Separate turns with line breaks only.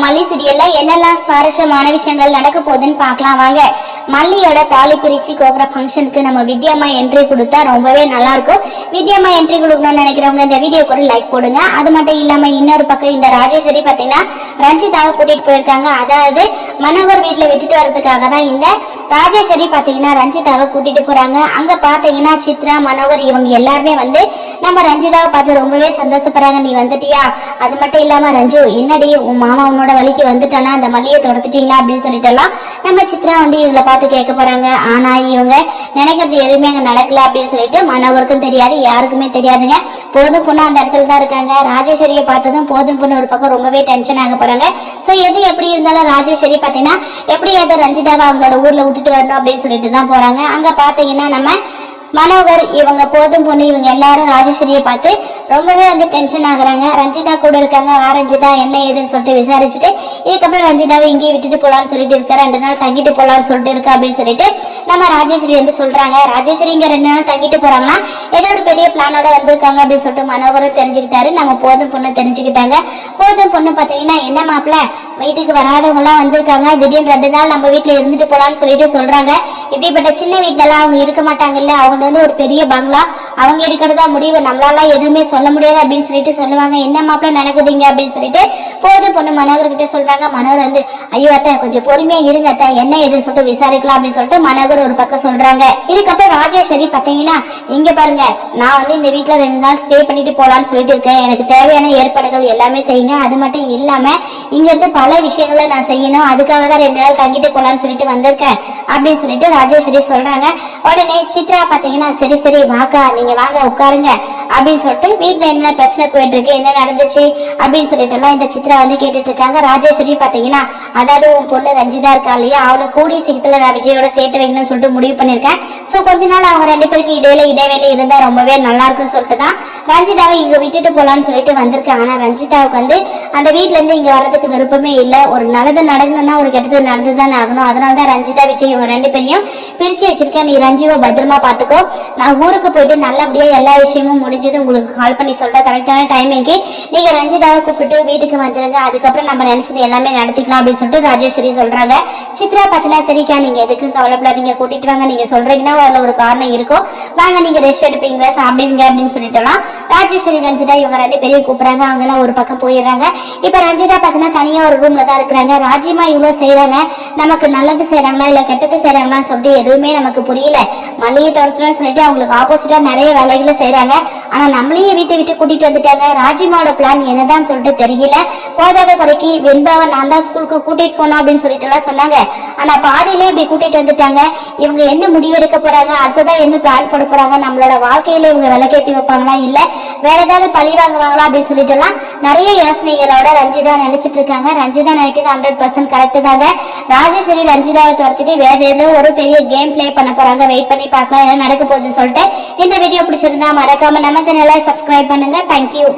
மல்லி சீரியல்ல என்னெல்லாம் சுவாரஸ்யமான விஷயங்கள் நடக்க போகுதுன்னு பார்க்கலாம் வாங்க. மல்லியோட தாலி பிரிச்சு கோக்குற ஃபங்க்ஷனுக்கு நம்ம வித்யாம்மா என்ட்ரி கொடுத்தா ரொம்பவே நல்லா இருக்கும். வித்யாம்மா என்ட்ரி கொடுக்கணும்னு நினைக்கிறவங்க இந்த வீடியோக்கு ஒரு லைக் போடுங்க. அது மட்டும் இல்லாம இன்னொரு பக்கம் இந்த ராஜேஸ்வரி பாத்தீங்கன்னா ரஞ்சிதாவை கூட்டிட்டு போயிருக்காங்க. அதாவது மனோகர் வீட்டுல விட்டுட்டு வர்றதுக்காக தான் இந்த ராஜேஸ்வரி பாத்தீங்கன்னா ரஞ்சிதாவை கூட்டிட்டு போறாங்க. அங்க பாத்தீங்கன்னா சித்ரா, மனோகர் இவங்க எல்லாருமே வந்து நம்ம ரஞ்சிதாவை பார்த்து ரொம்பவே சந்தோஷப்படுறாங்க. நீ வந்துட்டியா? அது மட்டும் இல்லாம ரஞ்சு, என்னடி உன் மாமா உன்னோட வழிக்கு வந்துட்டானா அந்த மல்லியை தொடர்த்துட்டீங்களா அப்படின்னு சொல்லிட்டு எல்லாம் நம்ம சித்ரா வந்து இவங்களை பார்த்து கேட்க போறாங்க. ஆனா இவங்க நினைக்கிறது எதுவுமே அங்க நடக்கல அப்படின்னு சொல்லிட்டு மனோகருக்கும் தெரியாது, யாருக்குமே தெரியாதுங்க. போதும் பொண்ணு அந்த இடத்துல தான் இருக்காங்க. ராஜேஸ்வரியை பார்த்ததும் போதும் பொண்ணு ஒரு பக்கம் ரொம்பவே டென்ஷன் ஆக போறாங்க. சோ எது எப்படி இருந்தாலும் ராஜேஸ்வரி பாத்தீங்கன்னா எப்படியாவது ரஞ்சிதாவை அவங்களோட ஊர்ல விட்டுட்டு வரணும் அப்படின்னு சொல்லிட்டு தான் போறாங்க. அங்க பாத்தீங்கன்னா நம்ம மனோகர் இவங்க போதும் பொண்ணு இவங்க எல்லாரும் ராஜேஸ்வரியை பார்த்து ரொம்பவே வந்து டென்ஷன் ஆகுறாங்க. ரஞ்சிதா கூட இருக்காங்க. ரஞ்சிதா என்ன ஏதுன்னு சொல்லிட்டு விசாரிச்சுட்டு இதுக்கப்புறம் ரஞ்சிதாவை இங்கேயே விட்டுட்டு போலான்னு சொல்லிட்டு இருக்க, 2 நாள் தங்கிட்டு போலான்னு சொல்லிட்டு இருக்கு அப்படின்னு சொல்லிட்டு நம்ம ராஜேஸ்வரி வந்து சொல்றாங்க. ராஜேஸ்வரி இங்க 2 நாள் தங்கிட்டு போறாங்கன்னா ஏதோ ஒரு பெரிய பிளானோட வந்திருக்காங்க அப்படின்னு சொல்லிட்டு மனோகரும் தெரிஞ்சுக்கிட்டாரு. நம்ம போதும் பொண்ணு தெரிஞ்சுக்கிட்டாங்க. போதும் பொண்ணு பாத்தீங்கன்னா என்ன மாப்பிள்ள வீட்டுக்கு வராதவங்க எல்லாம் வந்திருக்காங்க, திடீர்னு 2 நாள் நம்ம வீட்டுல இருந்துட்டு போலான்னு சொல்லிட்டு சொல்றாங்க. இப்படிப்பட்ட சின்ன வீட்டுல எல்லாம் அவங்க இருக்க மாட்டாங்கல்ல, அவங்க வந்து ஒரு பெரிய பங்களா, அவங்க இருக்கிறதா முடிவு, நம்மளால எதுவுமே சொல்ல முடியாது அப்படின்னு சொல்லிட்டு சொல்லுவாங்க. என்ன மாப்பிள்ள நடக்குதுங்க அப்படின்னு சொல்லிட்டு போதும் பொண்ணு மனோகர் கிட்ட சொல்றாங்க. மனோகர் வந்து ஐயோ அத்தை கொஞ்சம் பொறுமையா இருங்க அத்தை, என்ன ஏதுன்னு சொல்லிட்டு விசாரிக்கலாம் அப்படின்னு சொல்லிட்டு மனோகர் ஒரு பக்கம் சொல்றாங்க. இதுக்கப்புறம் ராஜேஸ்வரி பாத்தீங்கன்னா இங்க பாருங்க, நான் வந்து இந்த வீட்டுல 2 நாள் ஸ்டே பண்ணிட்டு போலான்னு சொல்லிட்டு இருக்கேன். எனக்கு தேவையான ஏற்பாடுகள் எல்லாமே செய்யுங்க. அது மட்டும் இல்லாம இங்க இருந்து பல விஷயங்களை நான் செய்யணும், அதுக்காக தான் 2 நாள் தங்கிட்டு போலான்னு சொல்லிட்டு வந்திருக்கேன் அப்படின்னு சொல்லிட்டு ராஜேஸ்வரி சொல்றாங்க. உடனே சித்ரா பாத்தீங்கன்னா சரி சரி வாக்கா நீங்க வாங்க உட்காருங்க அப்படின்னு சொல்லிட்டு வீட்டுல என்ன பிரச்சனை போயிட்டு இருக்கு, என்ன நடந்துச்சு அப்படின்னு சொல்லிட்டு எல்லாம் இந்த சித்ரா வந்து கேட்டுட்டு இருக்காங்க. ராஜேஸ்வரி பாத்தீங்கன்னா அதாவது உன் பொண்ணு ரஞ்சிதா இருக்கா இல்லையா, அவளை கூடிய சீக்கிரத்துல நான் விஜயோட சேர்த்து வைக்கணும்னு சொல்லிட்டு முடிவு பண்ணிருக்கேன். சோ கொஞ்ச நாள் அவங்க 2 பேருக்கு இடைவேளை இருந்தா ரொம்பவே நல்லா இருக்குன்னு சொல்லிட்டு தான் ரஞ்சிதாவை இங்க விட்டுட்டு போலான்னு சொல்லிட்டு வந்திருக்காங்க. ஆனா ரஞ்சிதாவுக்கு வந்து அந்த வீட்டுல இருந்து இங்க வர்றதுக்கு விருப்பமே இல்லை. ஒரு நல்லது நடக்கணும்னா ஒரு கெட்டது நடந்துதான் ஆகணும். அதனாலதான் ரஞ்சிதா விஜய் இவங்க 2 பேரையும் பிரிச்சு வச்சிருக்கேன். நீ ரஞ்சிவை பத்திரமா பாத்துக்கோ, நான் ஊருக்கு போயிட்டு நல்லபடியா எல்லா விஷயமும் முடிஞ்சது உங்களுக்கு கால் பண்ணி சொல்றேன். கரெக்டான டைமிங்க்கு நீங்க ரஞ்சிதாவை கூப்பிட்டு வீட்டுக்கு வந்துருங்க, அதுக்கப்புறம் நம்ம நினைச்சது எல்லாமே நடத்திக்கலாம் அப்படின்னு சொல்லிட்டு ராஜேஸ்வரி சொல்றாங்க. சித்ரா பாத்தீங்கன்னா சரிக்கா நீங்க எதுக்கும் கவலைப்படாதீங்க, கூட்டிட்டு வாங்க, நீங்க சொல்றீங்கன்னா அதுல ஒரு காரணம் இருக்கும், வாங்க நீங்க ரெஸ்ட் எடுப்பீங்க சாப்பிடுவீங்க அப்படின்னு சொல்லிட்டுலாம் ராஜேஸ்வரி ரஞ்சிதா இவங்க 2 பேரையும் கூப்பிடுறாங்க. அவங்க எல்லாம் ஒரு பக்கம் போயிடுறாங்க. இப்ப ரஞ்சிதா பாத்தீங்கன்னா தனியா ஒரு ரூம்ல தான் இருக்கிறாங்க. ராஜ்யமா இவ்வளவு செய்யறாங்க, நமக்கு நல்லது செய்யறாங்களா இல்ல கெட்டது செய்யறாங்களான்னு சொல்லிட்டு எதுவுமே நமக்கு புரியல. மல்லியை துரத்துறோம்னு சொல்லிட்டு அவங்களுக்கு ஆப்போசிட்டா நிறைய வேலைகளை செய்யறாங்க. ஆனா நம்மளையே வீட்டை விட்டு கூட்டிட்டு வந்துட்டாங்க. ராஜிமாவோட பிளான் என்னதான் சொல்லிட்டு தெரியல. போதாத குறைக்கு வெண்பாவை நான் தான் ஸ்கூலுக்கு கூட்டிட்டு போனோம் அப்படின்னு சொல்லிட்டு எல்லாம் சொன்னாங்க. ஆனா பாதியிலே இப்படி கூட்டிட்டு வந்துட்டாங்க. இவங்க என்ன முடிவெடுக்க போறாங்க, அடுத்ததான் என்ன பிளான் போட போறாங்க, நம்மளோட வாழ்க்கையில இவங்க விளக்கேற்றி வைப்பாங்களா இல்ல வேற ஏதாவது பழி வாங்குவாங்களா அப்படின்னு சொல்லிட்டு எல்லாம் நிறைய யோசனைகளோட ரஞ்சிதா நினைச்சிட்டு இருக்காங்க. ரஞ்சிதா நினைக்கிறது 100% கரெக்ட் தாங்க. ராஜேஸ்வரி ரஞ்சிதாவை துரத்திட்டு வேற ஏதோ ஒரு பெரிய கேம் பிளே பண்ண போறாங்க. வெயிட் பண்ணி பார்க்கலாம் என்ன நடக்க போகுதுன்னு சொல்லிட்டு. இந்த வீடியோ பிடிச்சிருந்தா மறக்காம நம்ம சேனலை சப்ஸ்கிரைப் பண்ணுங்க. தேங்க்யூ.